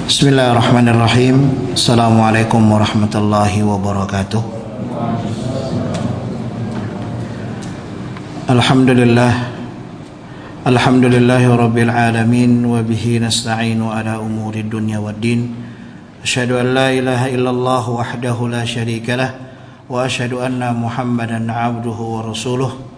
Bismillahirrahmanirrahim. Assalamualaikum warahmatullahi wabarakatuh. Alhamdulillahi rabbil alamin wa bihi nasta'inu ala umuri dunya waddin. Asyhadu an la ilaha illallah wahdahu la syarika lah wa asyhadu anna Muhammadan abduhu wa rasuluh.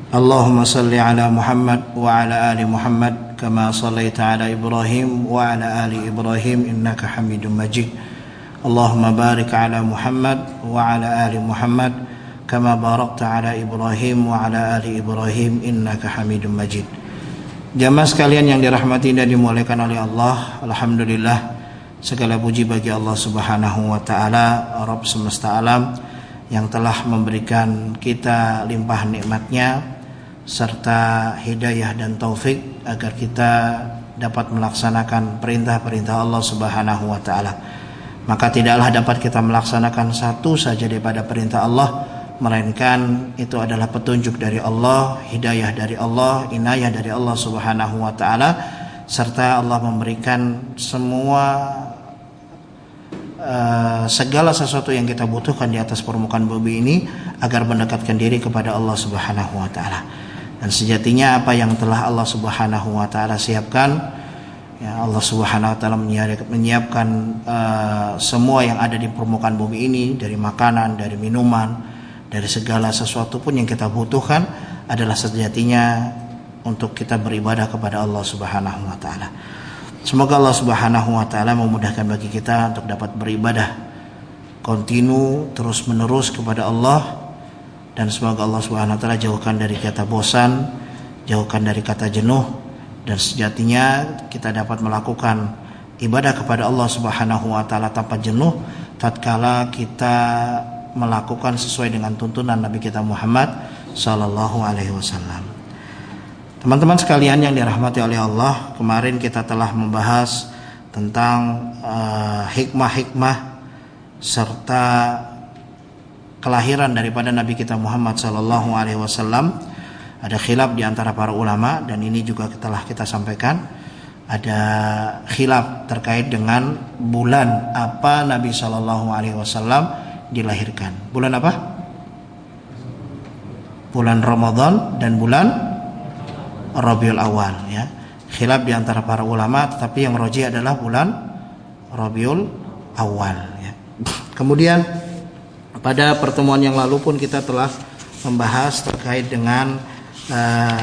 Allahumma salli ala Muhammad wa ala ali Muhammad kama sallaita ala Ibrahim wa ala ali Ibrahim innaka Hamidum Majid. Allahumma barik ala Muhammad wa ala ali Muhammad kama barakta ala Ibrahim wa ala ali Ibrahim innaka Hamidum Majid. Jamaah sekalian yang dirahmati dan dimuliakan oleh Allah, alhamdulillah segala puji bagi Allah Subhanahu wa taala, Rabb semesta alam yang telah memberikan kita limpah nikmat-Nya serta hidayah dan taufik agar kita dapat melaksanakan perintah-perintah Allah Subhanahu wa taala. Maka tidaklah dapat kita melaksanakan satu saja daripada perintah Allah, melainkan itu adalah petunjuk dari Allah, hidayah dari Allah, inayah dari Allah Subhanahu wa taala, serta Allah memberikan semua segala sesuatu yang kita butuhkan di atas permukaan bumi ini agar mendekatkan diri kepada Allah Subhanahu wa taala. Dan sejatinya apa yang telah Allah Subhanahu wa taala siapkan, ya Allah Subhanahu wa taala menyiapkan semua yang ada di permukaan bumi ini, dari makanan, dari minuman, dari segala sesuatu pun yang kita butuhkan adalah sejatinya untuk kita beribadah kepada Allah Subhanahu wa taala. Semoga Allah Subhanahu wa taala memudahkan bagi kita untuk dapat beribadah kontinu terus menerus kepada Allah, dan semoga Allah Subhanahu wa taala jauhkan dari kata bosan, jauhkan dari kata jenuh, dan sejatinya kita dapat melakukan ibadah kepada Allah Subhanahu wa taala tanpa jenuh tatkala kita melakukan sesuai dengan tuntunan Nabi kita Muhammad sallallahu alaihi wasallam. Teman-teman sekalian yang dirahmati oleh Allah, kemarin kita telah membahas tentang hikmah-hikmah serta kelahiran daripada Nabi kita Muhammad sallallahu alaihi wasallam. Ada khilaf di antara para ulama, dan ini juga telah kita sampaikan. Ada khilaf terkait dengan bulan apa Nabi sallallahu alaihi wasallam dilahirkan. Bulan apa? Bulan Ramadan dan bulan Rabiul Awal, ya. Khilaf di antara para ulama, tetapi yang rajih adalah bulan Rabiul Awal, ya. Kemudian pada pertemuan yang lalu pun kita telah membahas terkait dengan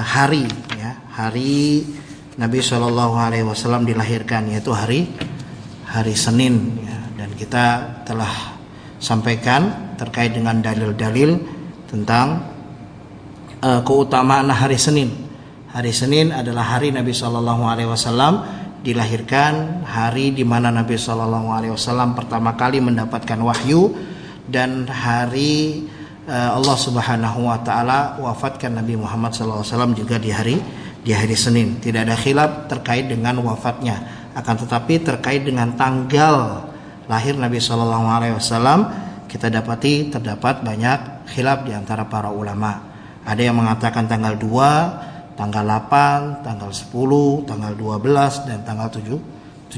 hari, ya, hari Nabi Shallallahu Alaihi Wasallam dilahirkan, yaitu hari Senin, ya. Dan kita telah sampaikan terkait dengan dalil-dalil tentang keutamaan hari Senin. Hari Senin adalah hari Nabi Shallallahu Alaihi Wasallam dilahirkan, hari di mana Nabi Shallallahu Alaihi Wasallam pertama kali mendapatkan wahyu, dan hari Allah Subhanahu wa taala wafatkan Nabi Muhammad sallallahu alaihi wasallam juga di hari Senin. Tidak ada khilaf terkait dengan wafatnya, akan tetapi terkait dengan tanggal lahir Nabi sallallahu alaihi wasallam kita dapati terdapat banyak khilaf di antara para ulama. Ada yang mengatakan tanggal 2, tanggal 8, tanggal 10, tanggal 12 dan tanggal 17,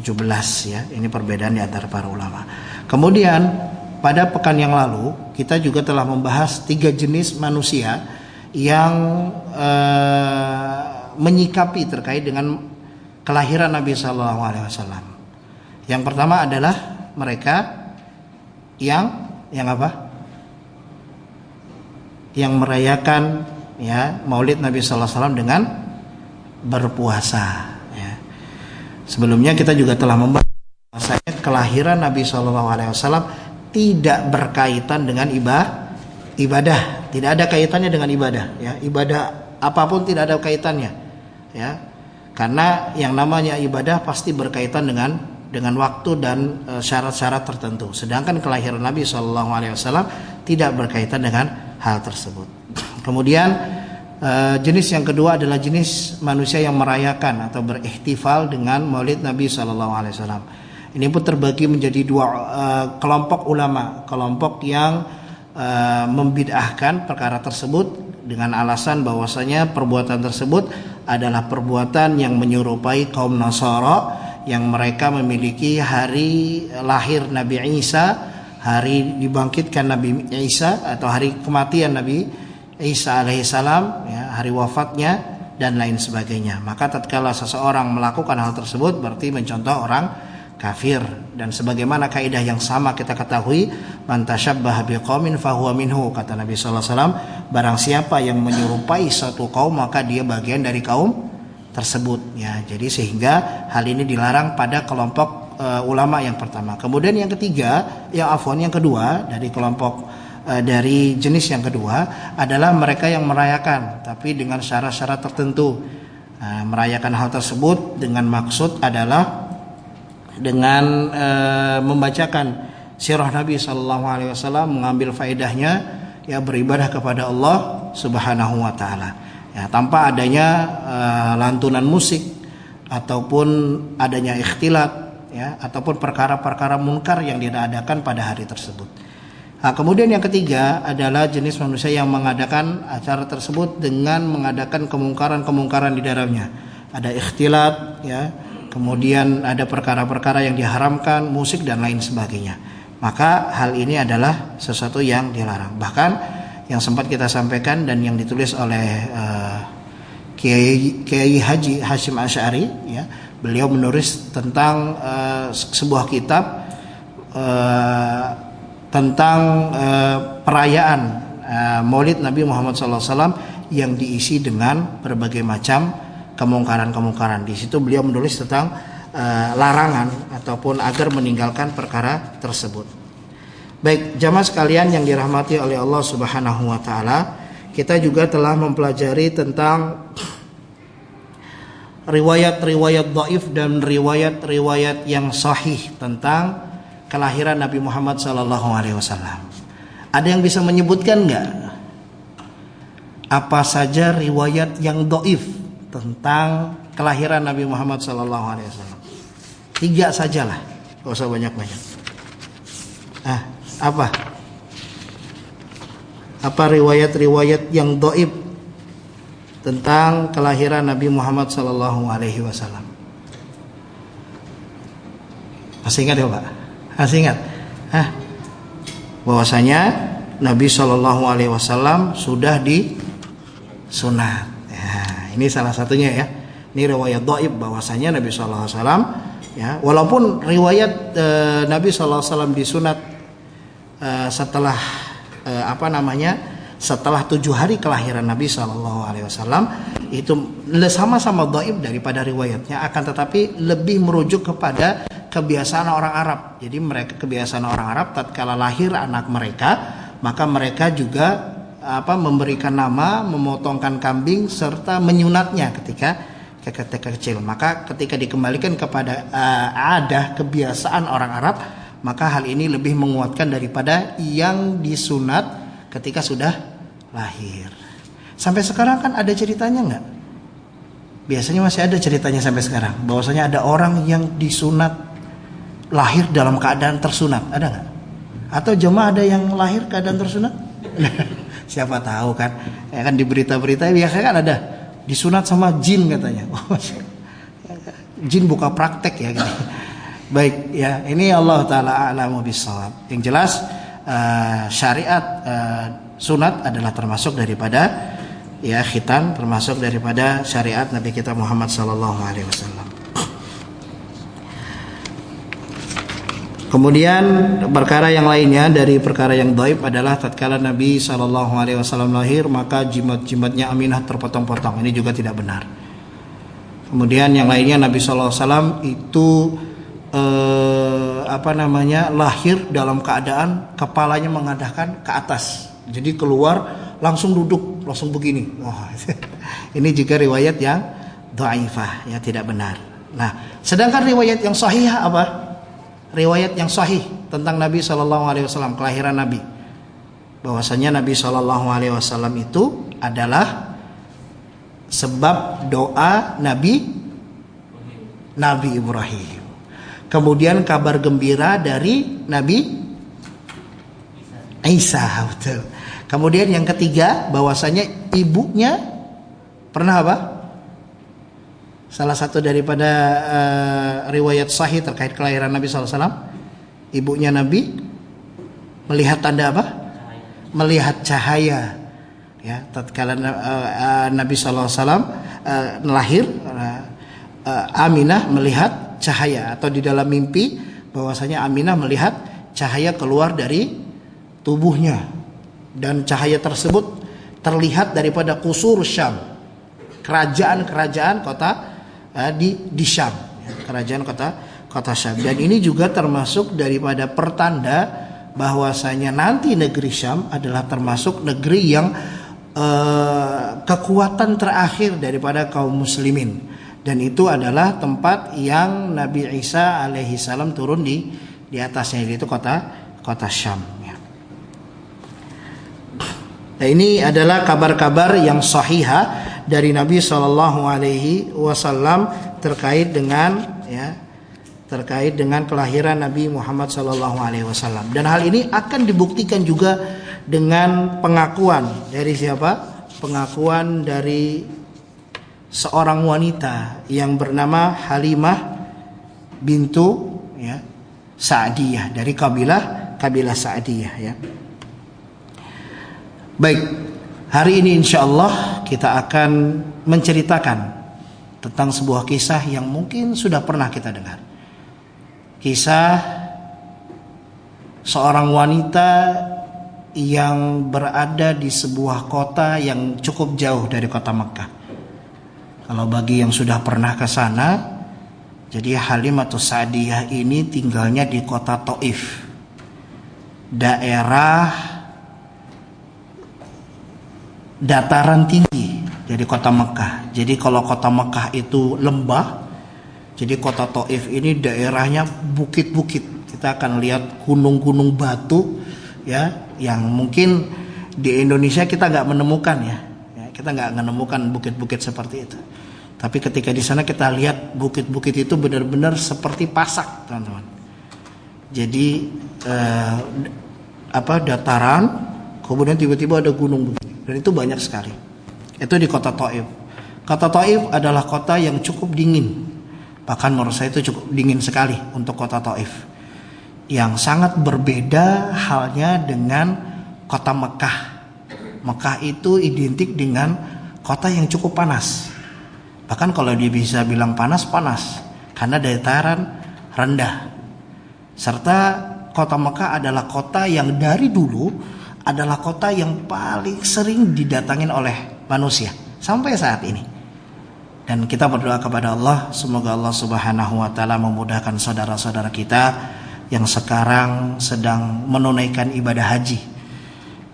ya. Ini perbedaan di antara para ulama. Kemudian pada pekan yang lalu kita juga telah membahas 3 jenis manusia yang menyikapi terkait dengan kelahiran Nabi Sallallahu Alaihi Wasallam. Yang pertama adalah mereka yang apa? Yang merayakan, ya, Maulid Nabi Sallallahu Alaihi Wasallam dengan berpuasa, ya. Sebelumnya kita juga telah membahas bahwasanya kelahiran Nabi Sallallahu Alaihi Wasallam tidak berkaitan dengan ibadah, tidak ada kaitannya dengan ibadah, ya. Ibadah apapun tidak ada kaitannya, ya. Karena yang namanya ibadah pasti berkaitan dengan waktu dan syarat-syarat tertentu. Sedangkan kelahiran Nabi Shallallahu Alaihi Wasallam tidak berkaitan dengan hal tersebut. Kemudian jenis yang kedua adalah jenis manusia yang merayakan atau berihtifal dengan Maulid Nabi Shallallahu Alaihi Wasallam. Ini pun terbagi menjadi 2 kelompok ulama, kelompok yang membid'ahkan perkara tersebut dengan alasan bahwasanya perbuatan tersebut adalah perbuatan yang menyerupai kaum Nasara yang mereka memiliki hari lahir Nabi Isa, hari dibangkitkan Nabi Isa atau hari kematian Nabi Isa alaihissalam, ya, hari wafatnya dan lain sebagainya. Maka tatkala seseorang melakukan hal tersebut berarti mencontoh orang kafir. Dan sebagaimana kaidah yang sama kita ketahui, man tasyabbaha biqaumin fahuwa minhu, kata Nabi sallallahu alaihi wasallam, barang siapa yang menyerupai satu kaum maka dia bagian dari kaum tersebut, ya. Jadi sehingga hal ini dilarang pada kelompok ulama yang pertama. Kemudian yang ketiga, yang kedua dari kelompok dari jenis yang kedua adalah mereka yang merayakan tapi dengan syarat-syarat tertentu. Merayakan hal tersebut dengan maksud adalah dengan membacakan sirah Nabi sallallahu alaihi wasallam, mengambil faedahnya, ya, beribadah kepada Allah Subhanahu wa taala, ya, tanpa adanya lantunan musik ataupun adanya ikhtilat, ya, ataupun perkara-perkara munkar yang diadakan pada hari tersebut. Nah, kemudian yang ketiga adalah jenis manusia yang mengadakan acara tersebut dengan mengadakan kemungkaran-kemungkaran di dalamnya. Ada ikhtilat, ya, kemudian ada perkara-perkara yang diharamkan, musik dan lain sebagainya. Maka hal ini adalah sesuatu yang dilarang. Bahkan yang sempat kita sampaikan dan yang ditulis oleh Kiai Haji Hashim Asy'ari, ya, beliau menulis tentang sebuah kitab tentang perayaan Maulid Nabi Muhammad SAW yang diisi dengan berbagai macam kemungkaran-kemungkaran. Di situ beliau menulis tentang larangan ataupun agar meninggalkan perkara tersebut. Baik, jamaah sekalian yang dirahmati oleh Allah Subhanahu wa taala, kita juga telah mempelajari tentang riwayat-riwayat dhaif dan riwayat-riwayat yang sahih tentang kelahiran Nabi Muhammad sallallahu alaihi wasallam. Ada yang bisa menyebutkan enggak apa saja riwayat yang dhaif tentang kelahiran Nabi Muhammad sallallahu alaihi wasallam? 3 sajalah, enggak usah banyak-banyak. Apa riwayat-riwayat yang dhaif tentang kelahiran Nabi Muhammad sallallahu alaihi wasallam? Masih ingat ya, Pak? Masih ingat? Bahwasanya Nabi sallallahu alaihi wasallam sudah disunat. Ini salah satunya, ya. Ini riwayat dhaif bahwasanya Nabi sallallahu alaihi wasallam, ya, walaupun riwayat Nabi sallallahu alaihi wasallam disunat setelah setelah 7 hari kelahiran Nabi sallallahu alaihi wasallam, itu sama-sama dhaif daripada riwayatnya, akan tetapi lebih merujuk kepada kebiasaan orang Arab. Jadi mereka kebiasaan orang Arab tatkala lahir anak mereka, maka mereka juga memberikan nama, memotongkan kambing serta menyunatnya ketika kecil. Maka ketika dikembalikan kepada adah kebiasaan orang Arab, maka hal ini lebih menguatkan daripada yang disunat ketika sudah lahir. Sampai sekarang kan ada ceritanya enggak? Biasanya masih ada ceritanya sampai sekarang, bahwasanya ada orang yang disunat lahir dalam keadaan tersunat, ada enggak? Atau jemaah ada yang lahir keadaan tersunat? Siapa tahu kan? Ya kan di berita-berita biasanya kan ada disunat sama jin katanya. Jin buka praktek ya gitu. Baik, ya, ini Allah taala a'lamu bissawab. Yang jelas syariat sunat adalah termasuk daripada, ya, khitan, termasuk daripada syariat Nabi kita Muhammad sallallahu alaihi wasallam. Kemudian perkara yang lainnya dari perkara yang dhaif adalah tatkala Nabi sallallahu alaihi wasallam lahir maka jimat-jimatnya Aminah terpotong-potong. Ini juga tidak benar. Kemudian yang lainnya Nabi sallallahu alaihi wasallam itu lahir dalam keadaan kepalanya menghadapkan ke atas. Jadi keluar langsung duduk, langsung begini. Wah, ini juga riwayat yang dhaifah, ya, tidak benar. Nah, sedangkan riwayat yang sahih apa? Riwayat yang sahih tentang Nabi sallallahu alaihi wasallam, kelahiran Nabi. Bahwasanya Nabi sallallahu alaihi wasallam itu adalah sebab doa Nabi Ibrahim. Kemudian kabar gembira dari Nabi Isa, betul. Kemudian yang ketiga bahwasanya ibunya pernah apa? Salah satu daripada riwayat sahih terkait kelahiran Nabi SAW, ibunya Nabi melihat tanda apa? Melihat cahaya. Ya, tatkala Nabi SAW lahir, Aminah melihat cahaya, atau di dalam mimpi bahwasanya Aminah melihat cahaya keluar dari tubuhnya, dan cahaya tersebut terlihat daripada kusur Syam, kerajaan-kerajaan kota di Syam, kerajaan kota Syam. Dan ini juga termasuk daripada pertanda bahwasanya nanti negeri Syam adalah termasuk negeri yang kekuatan terakhir daripada kaum muslimin, dan itu adalah tempat yang Nabi Isa alaihi salam turun di atasnya, yaitu kota Syam ya. Nah, ini adalah kabar-kabar yang sahihah dari Nabi Shallallahu Alaihi Wasallam terkait dengan kelahiran Nabi Muhammad Shallallahu Alaihi Wasallam. Dan hal ini akan dibuktikan juga dengan pengakuan dari siapa? Pengakuan dari seorang wanita yang bernama Halimah bintu Sa'diyah, dari kabilah Sa'diyah ya. Baik, hari ini insyaallah kita akan menceritakan tentang sebuah kisah yang mungkin sudah pernah kita dengar. Kisah seorang wanita yang berada di sebuah kota yang cukup jauh dari kota Mekah. Kalau bagi yang sudah pernah ke sana, jadi Halimatus Sa'diyah ini tinggalnya di kota Taif, daerah dataran tinggi dari kota Mekah. Jadi kalau kota Mekah itu lembah, jadi kota Taif ini daerahnya bukit-bukit. Kita akan lihat gunung-gunung batu ya, yang mungkin di Indonesia kita nggak menemukan ya, kita nggak menemukan bukit-bukit seperti itu. Tapi ketika di sana kita lihat bukit-bukit itu benar-benar seperti pasak, teman-teman. Jadi dataran, kemudian tiba-tiba ada gunung begini, dan itu banyak sekali. Itu di kota Taif. Kota Taif adalah kota yang cukup dingin, bahkan menurut saya itu cukup dingin sekali untuk kota Taif. Yang sangat berbeda halnya dengan kota Mekah. Mekah itu identik dengan kota yang cukup panas. Bahkan kalau dia bisa bilang panas karena dataran rendah. Serta kota Mekah adalah kota yang dari dulu adalah kota yang paling sering didatangin oleh manusia sampai saat ini. Dan kita berdoa kepada Allah, semoga Allah Subhanahu wa taala memudahkan saudara-saudara kita yang sekarang sedang menunaikan ibadah haji,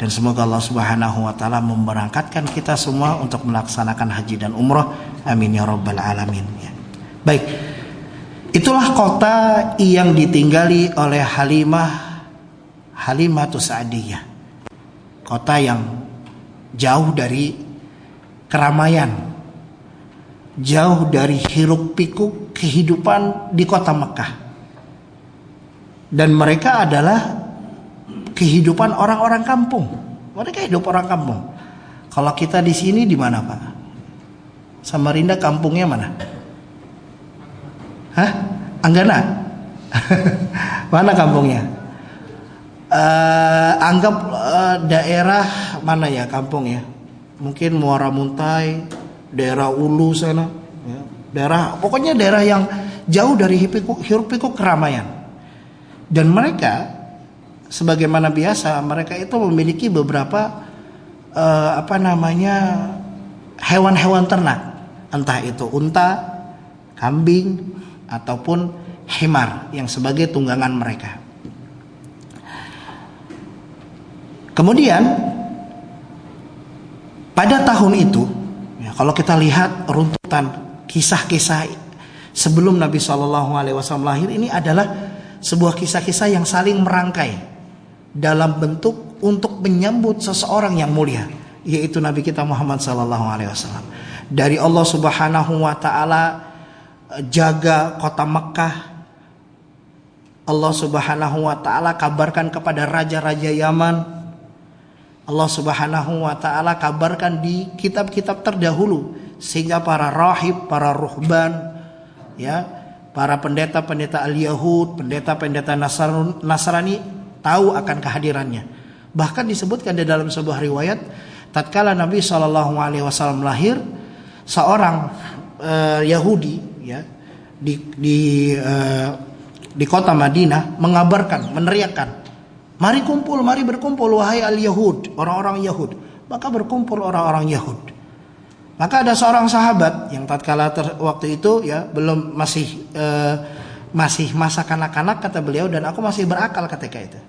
dan semoga Allah Subhanahu wa taala memberangkatkan kita semua untuk melaksanakan haji dan umrah, amin ya rabbal alamin ya. Baik, itulah kota yang ditinggali oleh Halimatus Sa'diyah, kota yang jauh dari keramaian, jauh dari hiruk pikuk kehidupan di kota Mekah. Dan mereka adalah kehidupan orang-orang kampung. Mereka hidup orang kampung. Kalau kita di sini di mana, Pak? Samarinda kampungnya mana? Hah? Anggana? Mana kampungnya? Anggap daerah mana ya kampungnya? Mungkin Muara Muntai, daerah Ulu sana, ya. Pokoknya daerah yang jauh dari hiruk pikuk keramaian. Dan mereka sebagaimana biasa, mereka itu memiliki beberapa hewan-hewan ternak, entah itu unta, kambing, ataupun himar yang sebagai tunggangan mereka. Kemudian pada tahun itu, ya, kalau kita lihat runtutan kisah-kisah sebelum Nabi SAW lahir, ini adalah sebuah kisah-kisah yang saling merangkai dalam bentuk untuk menyambut seseorang yang mulia, yaitu Nabi kita Muhammad SAW. Dari Allah Subhanahu wa taala jaga kota Mekah, Allah Subhanahu wa taala kabarkan kepada raja-raja Yaman, Allah Subhanahu wa taala kabarkan di kitab-kitab terdahulu sehingga para rahib, para ruhban, ya, para pendeta-pendeta al-Yahud, pendeta-pendeta Nasrani tahu akan kehadirannya. Bahkan disebutkan di dalam sebuah riwayat, tatkala Nabi SAW lahir, seorang Yahudi, ya, di kota Madinah mengabarkan, meneriakkan, mari kumpul, mari berkumpul wahai al-Yahud, orang-orang Yahud. Maka berkumpul orang-orang Yahud. Maka ada seorang sahabat yang tatkala waktu itu, ya, belum masih masa kanak-kanak kata beliau, dan aku masih berakal ketika itu.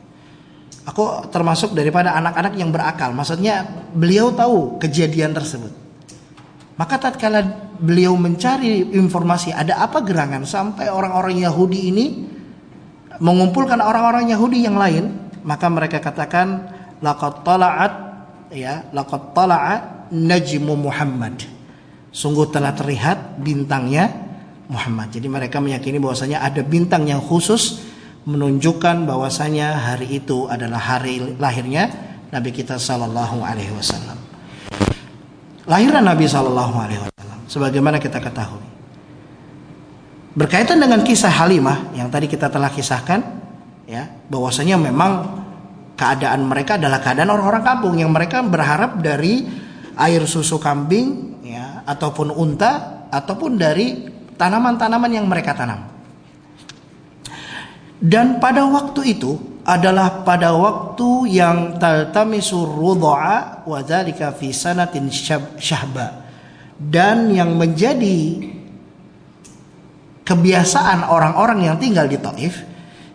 Aku termasuk daripada anak-anak yang berakal. Maksudnya beliau tahu kejadian tersebut. Maka tatkala beliau mencari informasi ada apa gerangan sampai orang-orang Yahudi ini mengumpulkan orang-orang Yahudi yang lain, maka mereka katakan laqad tala'a najmu Muhammad. Sungguh telah terlihat bintangnya Muhammad. Jadi mereka meyakini bahwasanya ada bintang yang khusus menunjukkan bahwasanya hari itu adalah hari lahirnya Nabi kita sallallahu alaihi wasallam. Lahirnya Nabi sallallahu alaihi wasallam sebagaimana kita ketahui. Berkaitan dengan kisah Halimah yang tadi kita telah kisahkan, ya, bahwasanya memang keadaan mereka adalah keadaan orang-orang kampung yang mereka berharap dari air susu kambing, ya, ataupun unta, ataupun dari tanaman-tanaman yang mereka tanam. Dan pada waktu itu adalah pada waktu yang taltamisur rudha'a wa dzalika fi sanatin syahba. Dan yang menjadi kebiasaan orang-orang yang tinggal di Taif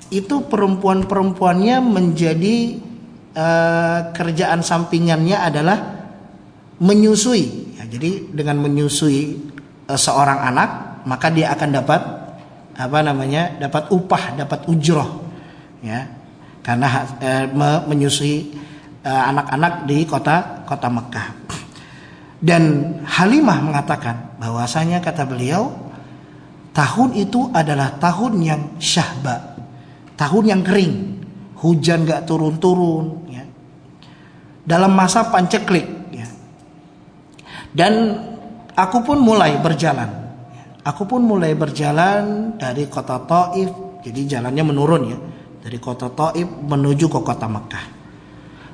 itu perempuan-perempuannya menjadi kerjaan sampingannya adalah menyusui. Ya, jadi dengan menyusui seorang anak, maka dia akan dapat dapat upah, dapat ujroh, ya, karena menyusui anak-anak di kota Mekah. Dan Halimah mengatakan bahwasanya kata beliau, tahun itu adalah tahun yang syahba, tahun yang kering, hujan gak turun-turun, ya, dalam masa panceklik, ya. Dan aku pun mulai berjalan. Aku pun mulai berjalan dari kota Taif, jadi jalannya menurun, ya, dari kota Taif menuju ke kota Mekah.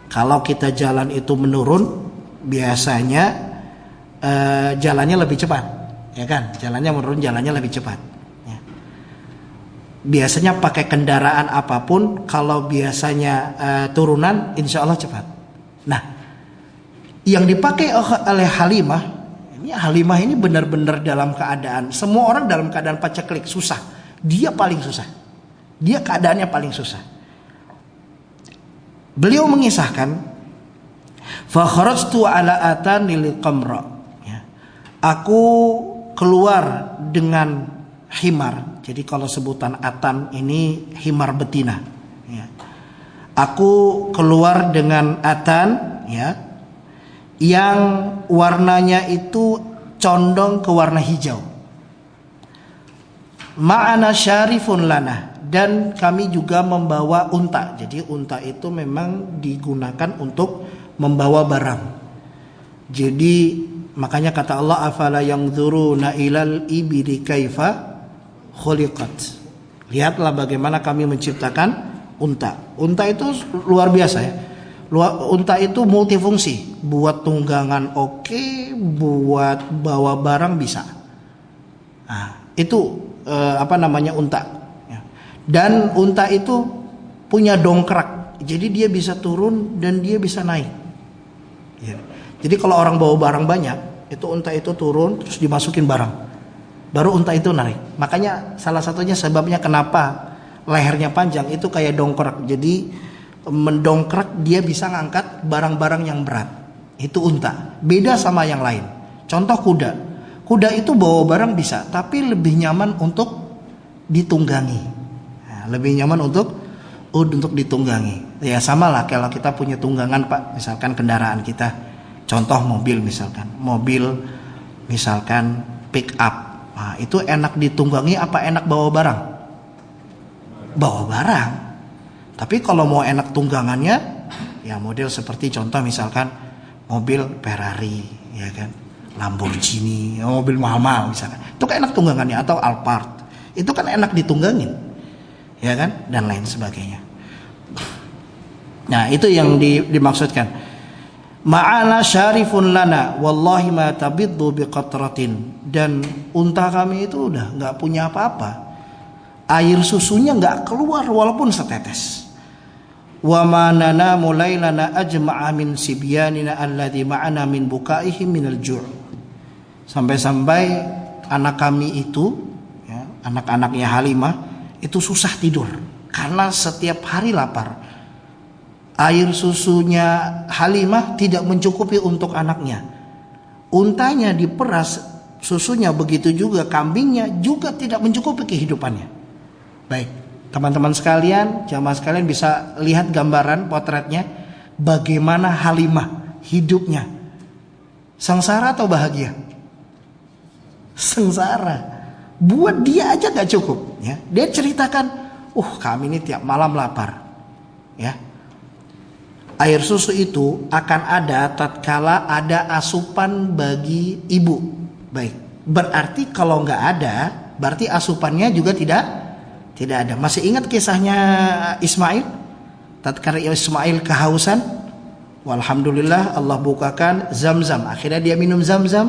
Kalau kita jalan itu menurun, biasanya jalannya lebih cepat, ya kan? Jalannya menurun, jalannya lebih cepat. Ya. Biasanya pakai kendaraan apapun, kalau biasanya turunan, insya Allah cepat. Nah, yang dipakai oleh Halimah ini benar-benar dalam keadaan, semua orang dalam keadaan paceklik, susah. Dia paling susah. Dia keadaannya paling susah. Beliau mengisahkan, fa kharajtu ala atanil qamra. Ya. Aku keluar dengan himar. Jadi kalau sebutan atan ini himar betina. Ya. Aku keluar dengan atan, ya, yang warnanya itu condong ke warna hijau. Ma'ana syarifun lana, dan kami juga membawa unta. Jadi unta itu memang digunakan untuk membawa barang. Jadi makanya kata Allah, afala yanzuruna ilal ibili kaifa khuliqat. Lihatlah bagaimana kami menciptakan unta. Unta itu luar biasa, ya. Unta itu multifungsi, buat tunggangan oke, buat bawa barang bisa. Nah, itu unta. Ya. Dan unta itu punya dongkrak, jadi dia bisa turun dan dia bisa naik. Ya. Jadi kalau orang bawa barang banyak, itu unta itu turun terus dimasukin barang, baru unta itu naik. Makanya salah satunya sebabnya kenapa lehernya panjang itu kayak dongkrak. Jadi mendongkrak, dia bisa ngangkat barang-barang yang berat. Itu unta. Beda sama yang lain. Contoh kuda. Kuda itu bawa barang bisa, tapi lebih nyaman untuk ditunggangi. Nah, lebih nyaman untuk ditunggangi. Ya sama lah kalau kita punya tunggangan, Pak. Misalkan kendaraan kita. Contoh mobil misalkan. Mobil misalkan pick up. Nah, itu enak ditunggangi apa enak bawa barang? Bawa barang. Tapi kalau mau enak tunggangannya, ya model seperti contoh misalkan mobil Ferrari, ya kan, Lamborghini, mobil mahal misalkan. Itu kan enak tunggangannya, atau Alphard. Itu kan enak ditunggangin. Ya kan? Dan lain sebagainya. Nah, itu yang dimaksudkan. Ma'ana syarifun lana wallahi ma tabiddu biqatratin. Dan unta kami itu udah enggak punya apa-apa. Air susunya enggak keluar walaupun setetes. Wa ma nanamu lailana ajma'a min sibyanina alladhi ma'ana min bukaihim minal ju'. Sampai-sampai anak kami itu, ya, anak-anaknya Halimah itu susah tidur karena setiap hari lapar. Air susunya Halimah tidak mencukupi untuk anaknya. Untanya diperas, susunya begitu juga, kambingnya juga tidak mencukupi kehidupannya. Baik, teman-teman sekalian, jamaah sekalian bisa lihat gambaran potretnya bagaimana Halimah hidupnya. Sengsara atau bahagia? Sengsara. Buat dia aja gak cukup, ya. Dia ceritakan, kami ini tiap malam lapar, ya. Air susu itu akan ada tatkala ada asupan bagi ibu. Baik, berarti kalau nggak ada, berarti asupannya juga tidak ada. Masih ingat kisahnya Ismail? Tatkala Ismail kehausan, walhamdulillah Allah bukakan Zam-Zam. Akhirnya dia minum Zam-Zam,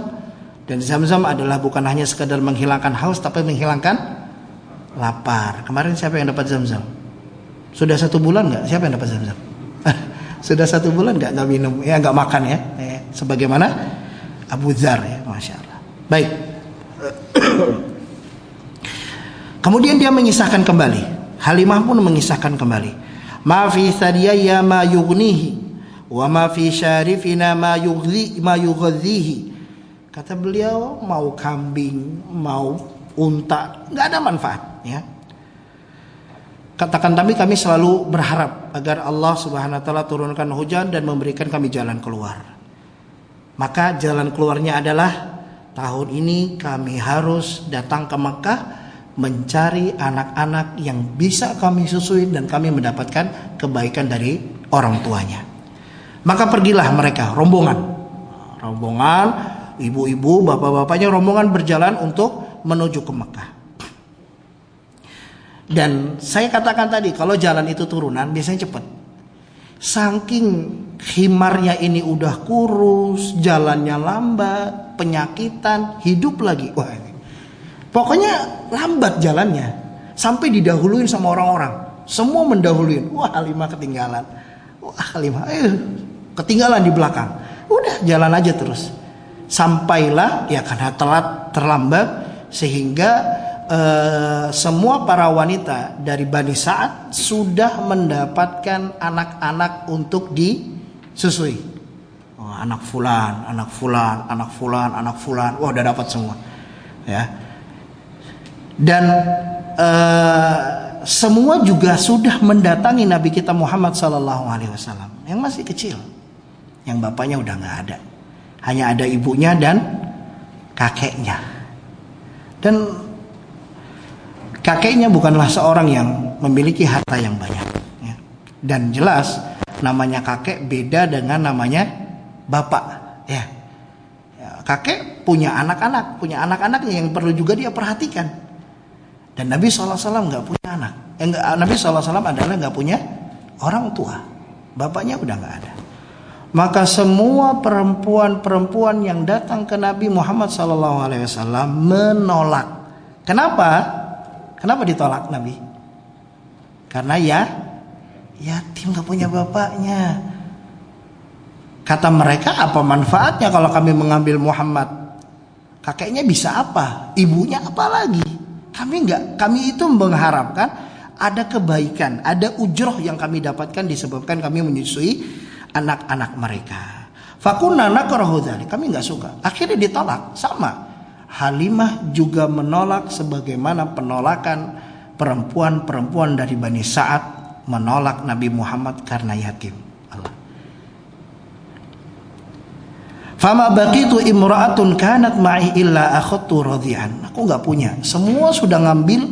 dan Zam-Zam adalah bukan hanya sekadar menghilangkan haus, tapi menghilangkan lapar. Kemarin siapa yang dapat Zam-Zam? Sudah 1 bulan nggak? Siapa yang dapat Zam-Zam? Sudah 1 bulan nggak minum, ya nggak makan ya, sebagaimana Abu Dzar ya, masya Allah. Baik. Kemudian dia mengisahkan kembali, Halimah pun mengisahkan kembali, ma fi sadiyaya ma yughnihi wa ma fi syarifina ma yughadhihi. Kata beliau, mau kambing, mau unta, nggak ada manfaat, ya. Katakan kami selalu berharap agar Allah Subhanahu wa taala turunkan hujan dan memberikan kami jalan keluar. Maka jalan keluarnya adalah tahun ini kami harus datang ke Mekah mencari anak-anak yang bisa kami susui dan kami mendapatkan kebaikan dari orang tuanya. Maka pergilah mereka, rombongan, ibu-ibu, bapak-bapaknya, rombongan berjalan untuk menuju ke Mekah. Dan saya katakan tadi, kalau jalan itu turunan biasanya cepat. Saking khimarnya ini udah kurus, jalannya lambat, penyakitan, hidup lagi. Wah, pokoknya lambat jalannya, sampai didahuluin sama orang-orang. Semua mendahuluin. Wah, Halimah ketinggalan. Ketinggalan di belakang. Udah jalan aja terus. Sampailah, ya karena terlambat, sehingga semua para wanita dari Bani Sa'ad sudah mendapatkan anak-anak untuk disusui. Anak fulan, wah udah dapat semua, ya. Dan semua juga sudah mendatangi Nabi kita Muhammad SAW yang masih kecil, yang bapaknya udah nggak ada, hanya ada ibunya dan kakeknya. Dan kakeknya bukanlah seorang yang memiliki harta yang banyak, ya. Dan jelas namanya kakek beda dengan namanya bapak, ya. Kakek punya anak-anaknya yang perlu juga dia perhatikan. Dan Nabi SAW nggak punya anak. Nabi SAW adalah nggak punya orang tua, bapaknya udah nggak ada. Maka semua perempuan yang datang ke Nabi Muhammad SAW menolak. Kenapa ditolak Nabi? Karena yatim, gak punya bapaknya. Kata mereka, apa manfaatnya kalau kami mengambil Muhammad? Kakeknya bisa apa? Ibunya apa lagi? Kami itu mengharapkan ada kebaikan, ada ujroh yang kami dapatkan disebabkan kami menyusui anak-anak mereka. Fakunna nakrahu dzalik, kami gak suka. Akhirnya ditolak, sama. Halimah juga menolak sebagaimana penolakan perempuan-perempuan dari Bani Sa'ad menolak Nabi Muhammad karena yatim. Allah. Fama baqitu imra'atun kanat ma'i illa akhadtu radhi'an. Aku enggak punya. Semua sudah ngambil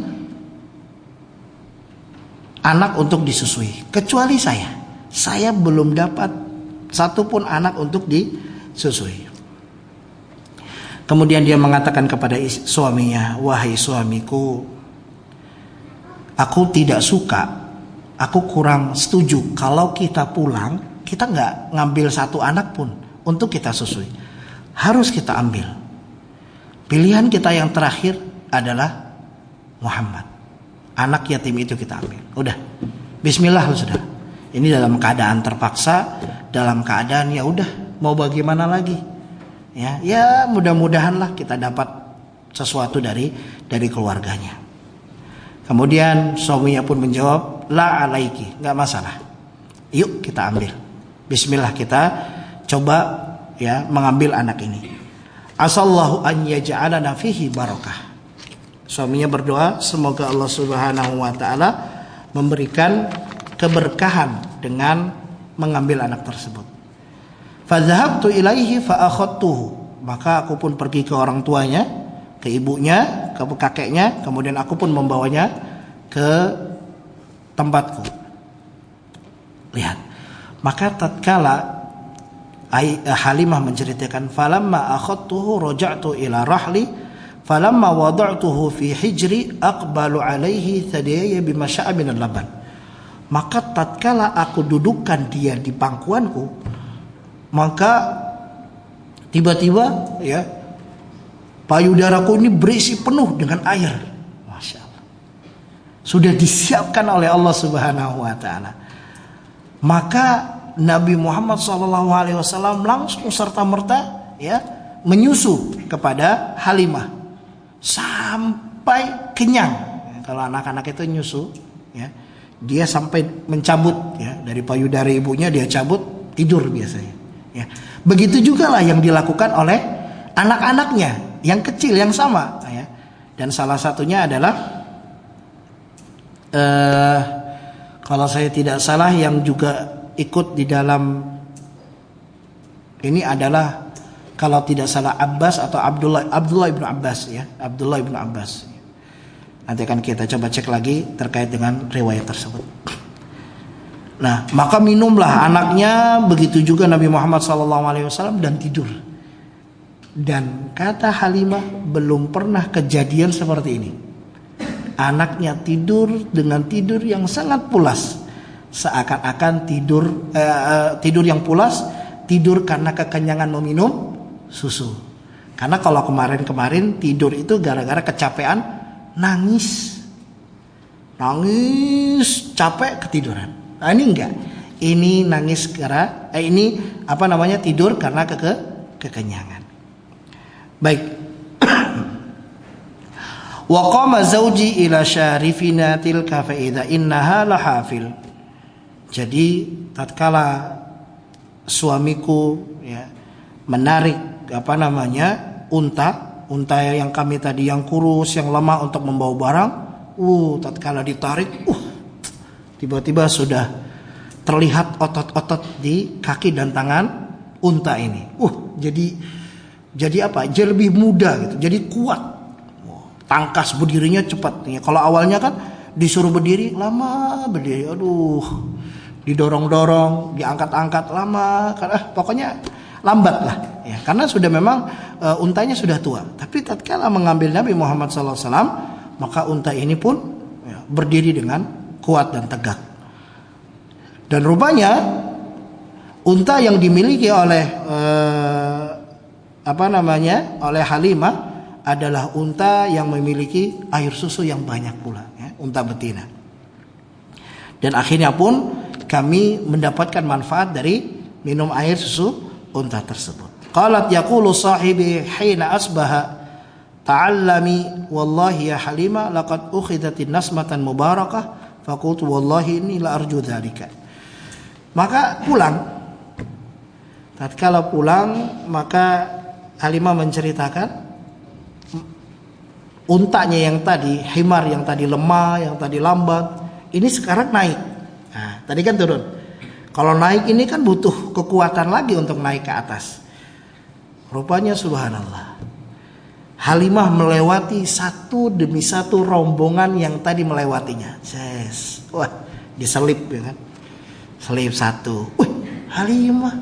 anak untuk disusui, kecuali saya. Saya belum dapat satupun anak untuk disusui. Kemudian dia mengatakan kepada suaminya, wahai suamiku, aku tidak suka, aku kurang setuju kalau kita pulang, kita nggak ngambil satu anak pun untuk kita susui. Harus kita ambil. Pilihan kita yang terakhir adalah Muhammad. Anak yatim itu kita ambil. Udah, bismillah sudah. Ini dalam keadaan terpaksa, dalam keadaan ya udah, mau bagaimana lagi? Ya mudah-mudahanlah kita dapat sesuatu dari keluarganya. Kemudian suaminya pun menjawab, la alaiki, nggak masalah. Yuk kita ambil. Bismillah, kita coba ya mengambil anak ini. Asallahu an yaj'alana fihi barakah. Suaminya berdoa semoga Allah Subhanahu wa taala memberikan keberkahan dengan mengambil anak tersebut. Fadhahabtu ilaihi fa akhadtuhu. Maka aku pun pergi ke orang tuanya, ke ibunya, ke kakeknya, kemudian aku pun membawanya ke tempatku. Lihat. Maka tatkala Halimah menceritakan, falamma akhadtuhu raja'tu ila rahli falamma wada'tuhu fi hijri aqbalu alaihi thadiyaya bimasya'a minal laban. Maka tatkala aku dudukkan dia di pangkuanku, maka tiba-tiba ya payudaraku ini berisi penuh dengan air. Masya Allah. Sudah disiapkan oleh Allah Subhanahu wa taala. Maka Nabi Muhammad SAW langsung serta-merta ya menyusu kepada Halimah sampai kenyang. Kalau anak-anak itu nyusu ya, dia sampai mencabut ya dari payudara ibunya, dia cabut, tidur biasanya. Ya. Begitu juga lah yang dilakukan oleh anak-anaknya yang kecil yang sama ya. Dan salah satunya adalah kalau saya tidak salah yang juga ikut di dalam ini adalah kalau tidak salah Abbas atau Abdullah ibnu Abbas ya, Abdullah ibnu Abbas. Nanti akan kita coba cek lagi terkait dengan riwayat tersebut. Nah, maka minumlah anaknya, begitu juga Nabi Muhammad SAW dan tidur. Dan kata Halimah, belum pernah kejadian seperti ini. Anaknya tidur dengan tidur yang sangat pulas, seakan-akan tidur yang pulas, tidur karena kekenyangan meminum susu. Karena kalau kemarin tidur itu gara-gara kecapean, nangis, capek ketiduran. Nah, ini enggak. Ini nangis karena tidur karena kekenyangan. Baik. Wa qama zawji ila syarifina tilka fa idza innaha lahafil. Jadi tatkala suamiku ya menarik unta yang kami tadi yang kurus, yang lemah untuk membawa barang, tatkala ditarik, tiba-tiba sudah terlihat otot-otot di kaki dan tangan unta ini. Jadi apa? Jadi lebih muda gitu. Jadi kuat. Tangkas berdirinya cepat. Kalau awalnya kan disuruh berdiri lama berdiri. Didorong-dorong, diangkat-angkat lama. Pokoknya lambat lah. Ya, karena sudah memang untanya sudah tua. Tapi tatkala mengambil Nabi Muhammad SAW, maka unta ini pun berdiri dengan kuat dan tegak. Dan rupanya unta yang dimiliki oleh oleh Halimah adalah unta yang memiliki air susu yang banyak pula, ya, unta betina. Dan akhirnya pun kami mendapatkan manfaat dari minum air susu unta tersebut. Qalat yaqulu sahibi hina asbaha ta'allami wallahi ya Halimah laqad ukhidatin nasmatan mubarakah faqultu wallahi inni la arju dzalika. Maka tatkala pulang maka Halimah menceritakan untanya yang tadi, himar yang tadi lemah, yang tadi lambat, ini sekarang naik. Nah, tadi kan turun. Kalau naik ini kan butuh kekuatan lagi untuk naik ke atas. Rupanya subhanallah, Halimah melewati satu demi satu rombongan yang tadi melewatinya. Wah, diselip ya kan. Selip satu. Halimah,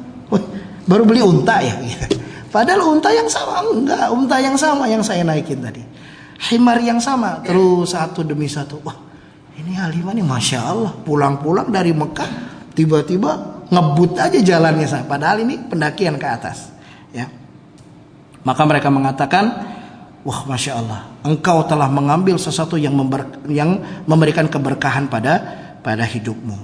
baru beli unta ya. Padahal unta yang sama, enggak, unta yang sama yang saya naikin tadi. Himar yang sama, terus satu demi satu. Wah, ini Halimah nih Masya Allah, pulang-pulang dari Mekah, tiba-tiba ngebut aja jalannya. Padahal ini pendakian ke atas. Ya. Maka mereka mengatakan, wah Masya Allah, engkau telah mengambil sesuatu yang memberikan keberkahan pada hidupmu.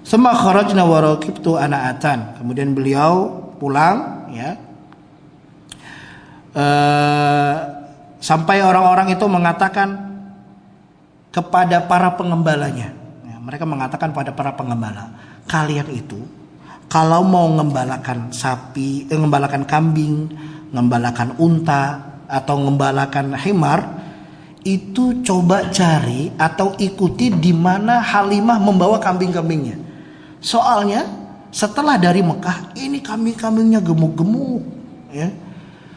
Summa kharajna wa raqibtu ana atan. Kemudian beliau pulang, ya. Sampai orang-orang itu mengatakan kepada para pengembalanya, ya, mereka mengatakan pada para pengembala, kalian itu kalau mau ngembalakan sapi, ngembalakan kambing, ngembalakan unta atau ngembalakan himar, itu coba cari atau ikuti di mana Halimah membawa kambing-kambingnya. Soalnya setelah dari Mekah, ini kambing-kambingnya gemuk-gemuk, ya.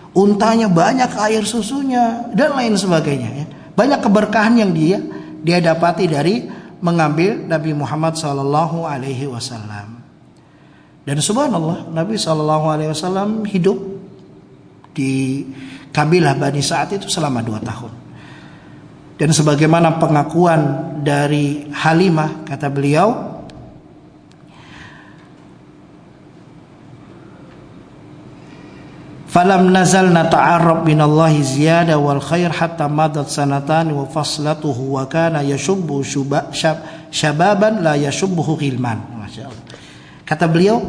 Untanya banyak air susunya dan lain sebagainya, ya. Banyak keberkahan yang dia dapati dari mengambil Nabi Muhammad SAW. Dan subhanallah, Nabi SAW hidup di kabilah Bani Sa'ad itu selama 2 tahun. Dan sebagaimana pengakuan dari Halimah, kata beliau, falam nazal nata'arrab minallahi ziyada wal khair hatta madat sanatan wa faslatuhu wa kana yashubbu syababan la yashubbuhu ghilman. Masyaallah. Kata beliau,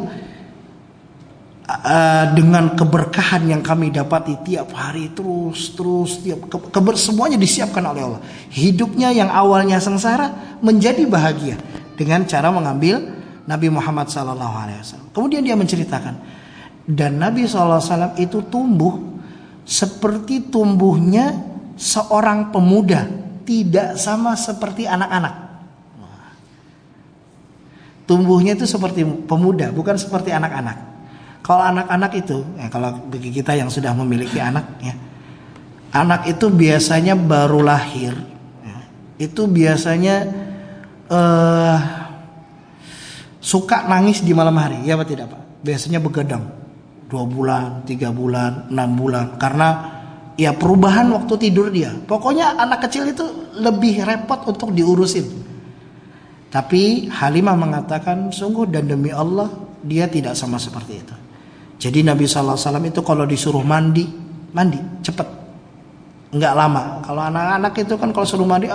dengan keberkahan yang kami dapati tiap hari terus tiap semuanya disiapkan oleh Allah. Hidupnya yang awalnya sengsara menjadi bahagia dengan cara mengambil Nabi Muhammad SAW. Kemudian dia menceritakan, dan Nabi SAW itu tumbuh seperti tumbuhnya seorang pemuda, tidak sama seperti anak-anak. Tumbuhnya itu seperti pemuda, bukan seperti anak-anak. Kalau anak-anak itu, ya, kalau bagi kita yang sudah memiliki anak, ya, anak itu biasanya baru lahir, ya, itu biasanya suka nangis di malam hari, ya apa tidak Pak? Biasanya begadang. 2 bulan, 3 bulan, 6 bulan. Karena ya perubahan waktu tidur dia. Pokoknya anak kecil itu lebih repot untuk diurusin. Tapi Halimah mengatakan, sungguh dan demi Allah, dia tidak sama seperti itu. Jadi Nabi SAW itu kalau disuruh mandi cepet. Enggak lama. Kalau anak-anak itu kan kalau suruh mandi,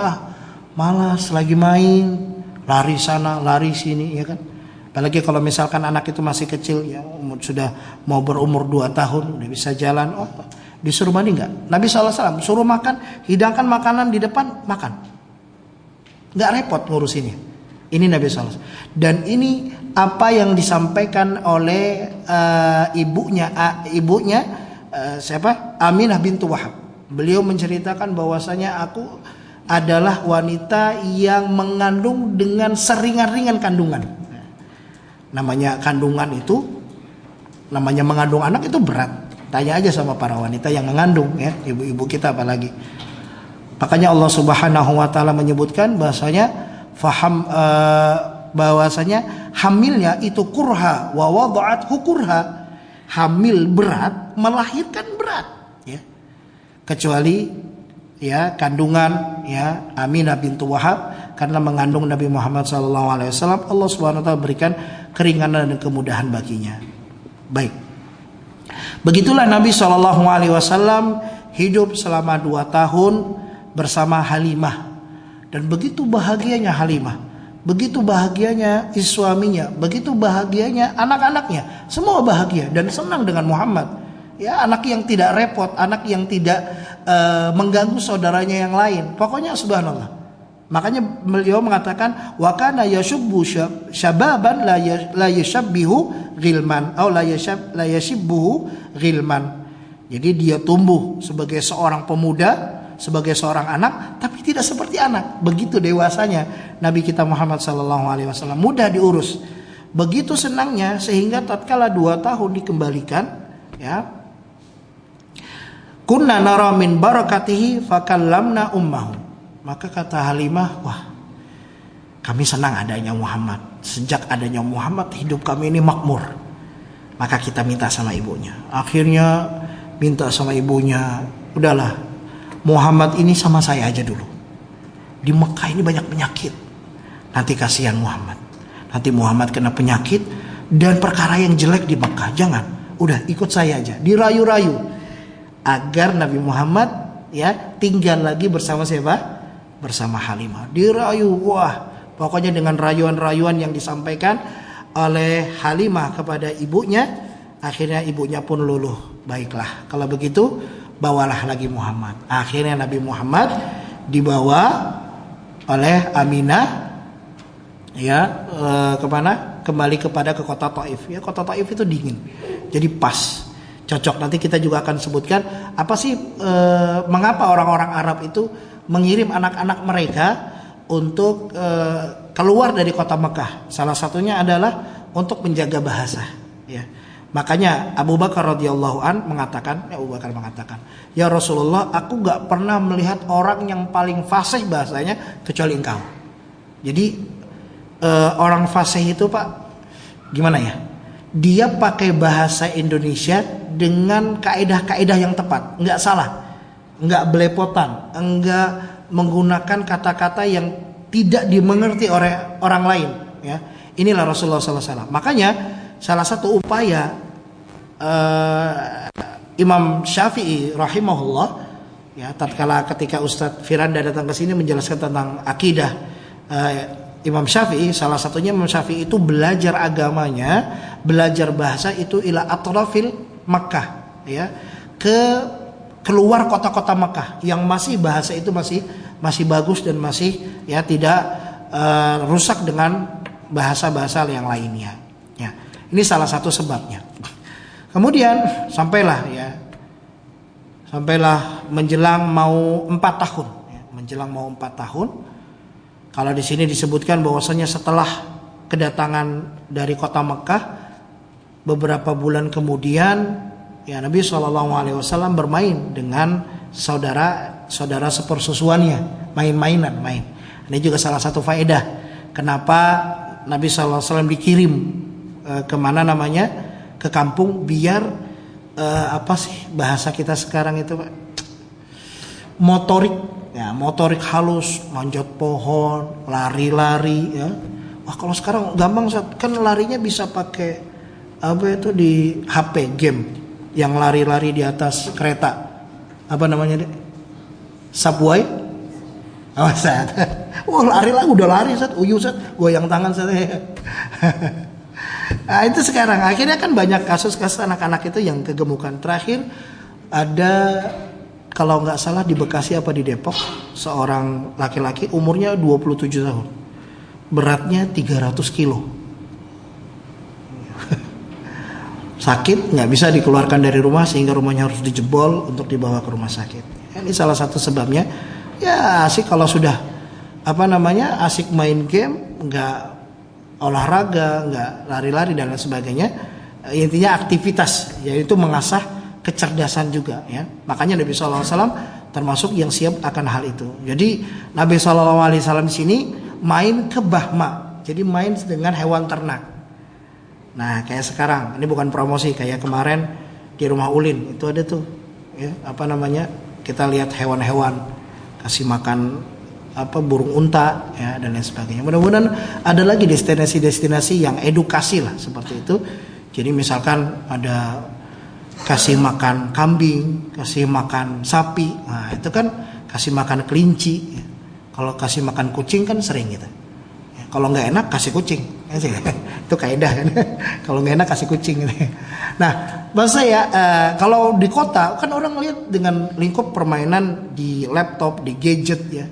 malas, lagi main, lari sana, lari sini, ya kan. Apalagi kalau misalkan anak itu masih kecil, ya sudah mau berumur 2 tahun, udah bisa jalan, disuruh mandi enggak? Nabi SAW suruh makan, hidangkan makanan di depan, makan. Enggak repot ngurusinnya. Ini Nabi SAW. Dan ini apa yang disampaikan oleh ibunya siapa? Aminah bintu Wahab. Beliau menceritakan bahwasanya aku adalah wanita yang mengandung dengan seringan-ringan kandungan. Namanya kandungan itu, namanya mengandung anak itu berat. Tanya aja sama para wanita yang mengandung, ya, ibu-ibu kita apalagi. Makanya Allah Subhanahu wa taala menyebutkan bahwasanya bahwasanya hamilnya itu kurha wa wada'at hukurha. Hamil berat, melahirkan berat, ya. Kecuali ya kandungan ya Aminah bintu Wahab, karena mengandung Nabi Muhammad SAW, Allah Subhanahu wa taala berikan keringanan dan kemudahan baginya. Baik. Begitulah Nabi SAW hidup selama 2 tahun bersama Halimah. Dan begitu bahagianya Halimah, begitu bahagianya suaminya, begitu bahagianya anak-anaknya. Semua bahagia dan senang dengan Muhammad. Ya, anak yang tidak repot, anak yang tidak mengganggu saudaranya yang lain. Pokoknya subhanallah. Makanya beliau mengatakan wa kana yashubbu syababan la yashabbihu ghilman atau la yashibbuhu ghilman. Jadi dia tumbuh sebagai seorang pemuda, sebagai seorang anak, tapi tidak seperti anak. Begitu dewasanya Nabi kita Muhammad SAW, mudah diurus. Begitu senangnya sehingga tatkala 2 tahun dikembalikan, ya, kunna nara min barakatihi fakallamna ummahu. Maka kata Halimah, wah, kami senang adanya Muhammad. Sejak adanya Muhammad, hidup kami ini makmur. Maka kita minta sama ibunya. Akhirnya minta sama ibunya, udahlah, Muhammad ini sama saya aja dulu. Di Mekah ini banyak penyakit. Nanti kasihan Muhammad. Nanti Muhammad kena penyakit dan perkara yang jelek di Mekah. Jangan. Udah ikut saya aja. Dirayu-rayu agar Nabi Muhammad ya tinggal lagi bersama siapa? Bersama Halimah. Dirayu. Wah, pokoknya dengan rayuan-rayuan yang disampaikan oleh Halimah kepada ibunya, akhirnya ibunya pun luluh. Baiklah, kalau begitu bawalah lagi Muhammad. Akhirnya Nabi Muhammad dibawa oleh Aminah ya kemana? Kembali ke kota Taif. Ya, kota Taif itu dingin, jadi pas, cocok. Nanti kita juga akan sebutkan apa sih mengapa orang-orang Arab itu mengirim anak-anak mereka untuk keluar dari kota Mekah. Salah satunya adalah untuk menjaga bahasa. Ya, makanya Abu Bakar radhiyallahu an mengatakan, ya Rasulullah, aku gak pernah melihat orang yang paling fasih bahasanya kecuali engkau. Jadi orang fasih itu Pak, gimana ya? Dia pakai bahasa Indonesia dengan kaedah-kaedah yang tepat, nggak salah, nggak belepotan, nggak menggunakan kata-kata yang tidak dimengerti oleh orang lain. Ya, inilah Rasulullah SAW. Makanya salah satu upaya Imam Syafi'i rahimahullah, ya, tatkala ketika Ustadz Firanda datang ke sini menjelaskan tentang akidah Imam Syafi'i, salah satunya Imam Syafi'i itu belajar agamanya, belajar bahasa itu ila atrafil Makkah, ya, keluar kota-kota Makkah yang masih bahasa itu masih bagus dan masih ya tidak rusak dengan bahasa-bahasa yang lainnya. Ya, ini salah satu sebabnya. Kemudian sampailah menjelang mau 4 tahun, ya, menjelang mau 4 tahun. Kalau di sini disebutkan bahwasanya setelah kedatangan dari kota Mekah, beberapa bulan kemudian ya Nabi SAW bermain dengan saudara sepersusuannya, main. Ini juga salah satu faedah kenapa Nabi SAW dikirim ke kampung, biar apa sih bahasa kita sekarang itu Pak? Motorik halus, manjat pohon, lari-lari, ya. Wah, kalau sekarang gampang kan larinya bisa pakai apa itu di HP game yang lari-lari di atas kereta. Apa namanya deh? Subway. Oh, Sat. Wah, udah lari Sat, goyang tangan Sat. Nah, itu sekarang akhirnya kan banyak kasus-kasus anak-anak itu yang kegemukan. Terakhir ada, kalau nggak salah di Bekasi apa di Depok, seorang laki-laki umurnya 27 tahun, beratnya 300 kilo, sakit, nggak bisa dikeluarkan dari rumah sehingga rumahnya harus dijebol untuk dibawa ke rumah sakit. Ini salah satu sebabnya. Ya asik kalau sudah asik main game, nggak olahraga, nggak lari-lari dan lain sebagainya. Intinya aktivitas, yaitu mengasah kecerdasan juga, ya. Makanya Nabi SAW termasuk yang siap akan hal itu. Jadi Nabi SAW di sini main ke bahma, jadi main dengan hewan ternak. Nah kayak sekarang, ini bukan promosi, kayak kemarin di rumah Ulin itu ada tuh, ya, kita lihat hewan-hewan, kasih makan burung unta, ya, dan lain sebagainya. Mudah-mudahan ada lagi destinasi-destinasi yang edukasi lah seperti itu. Jadi misalkan ada kasih makan kambing, kasih makan sapi, nah itu kan kasih makan kelinci. Ya. Kalau kasih makan kucing kan sering gitu. Ya, kalau nggak enak kasih kucing, itu kaidah kan. Kalau nggak enak kasih kucing. Gitu. Nah, bahasa ya kalau di kota kan orang lihat dengan lingkup permainan di laptop, di gadget, ya.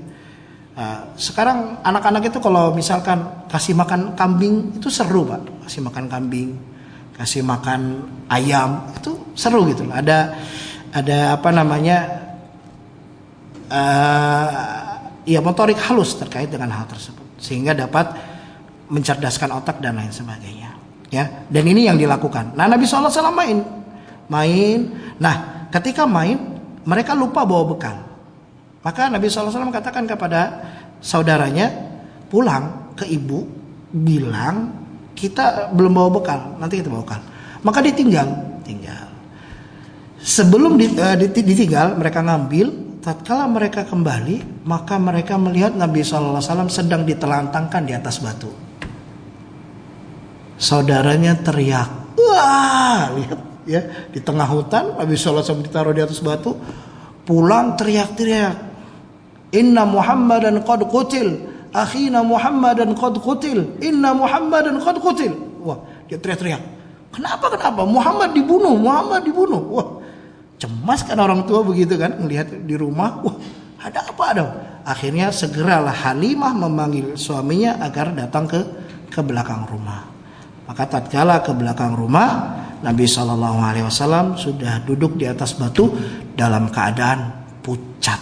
Sekarang anak-anak itu kalau misalkan kasih makan kambing itu seru Pak, kasih makan kambing, kasih makan ayam itu seru gitu. Ada motorik halus terkait dengan hal tersebut sehingga dapat mencerdaskan otak dan lain sebagainya, ya. Dan ini yang dilakukan. Nah Nabi SAW main. Nah ketika main mereka lupa bawa bekal. Maka Nabi SAW katakan kepada saudaranya, pulang ke ibu, bilang kita belum bawa bekal, nanti kita bawa bekal. Maka ditinggal. Sebelum ditinggal, mereka ngambil. Tatkala mereka kembali, maka mereka melihat Nabi SAW sedang ditelantangkan di atas batu. Saudaranya teriak, wah, lihat ya, di tengah hutan Nabi SAW ditaruh di atas batu. Pulang teriak-teriak, inna Muhammadan qad qutil, akhina Muhammadan qad qutil, inna Muhammadan qad qutil. Wah, dia teriak-teriak, kenapa? Muhammad dibunuh. Wah, cemas kan orang tua begitu kan, melihat di rumah, wah, ada apa dong? Akhirnya segeralah Halimah memanggil suaminya agar datang ke belakang rumah. Maka tatkala ke belakang rumah, Nabi SAW sudah duduk di atas batu dalam keadaan pucat.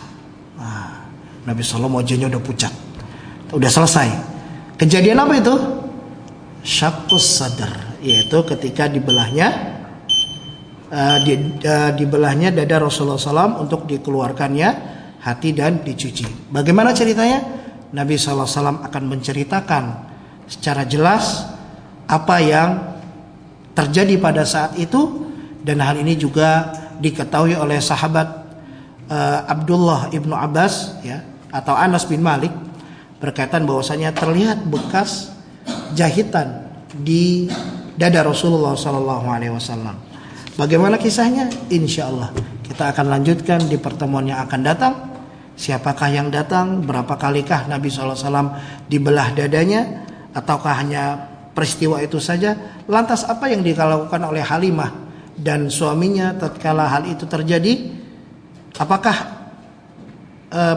Nah, Nabi SAW wajahnya udah pucat, udah selesai. Kejadian apa itu? Syaqqus sadr, yaitu ketika dibelahnya dada Rasulullah SAW untuk dikeluarkannya hati dan dicuci. Bagaimana ceritanya? Nabi SAW akan menceritakan secara jelas apa yang terjadi pada saat itu, dan hal ini juga diketahui oleh sahabat Abdullah ibnu Abbas ya, atau Anas bin Malik, berkaitan bahwasanya terlihat bekas jahitan di dada Rasulullah SAW. Bagaimana kisahnya? Insya Allah kita akan lanjutkan di pertemuan yang akan datang. Siapakah yang datang? Berapa kalikah Nabi SAW dibelah dadanya? Ataukah hanya peristiwa itu saja? Lantas apa yang dilakukan oleh Halimah dan suaminya tatkala hal itu terjadi? Apakah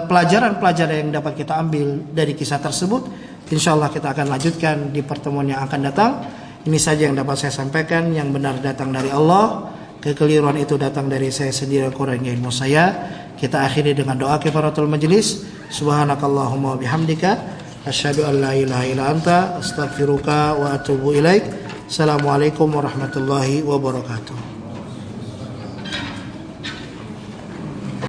pelajaran-pelajaran yang dapat kita ambil dari kisah tersebut? Insya Allah kita akan lanjutkan di pertemuan yang akan datang. Ini saja yang dapat saya sampaikan. Yang benar datang dari Allah, kekeliruan itu datang dari saya sendiri, kurangnya ilmu saya. Kita akhiri dengan doa kifaratul majlis. Subhanakallahumma bihamdika asyhadu an la ilaha illa anta astaghfiruka wa atubu ilaik. Assalamualaikum warahmatullahi wabarakatuh.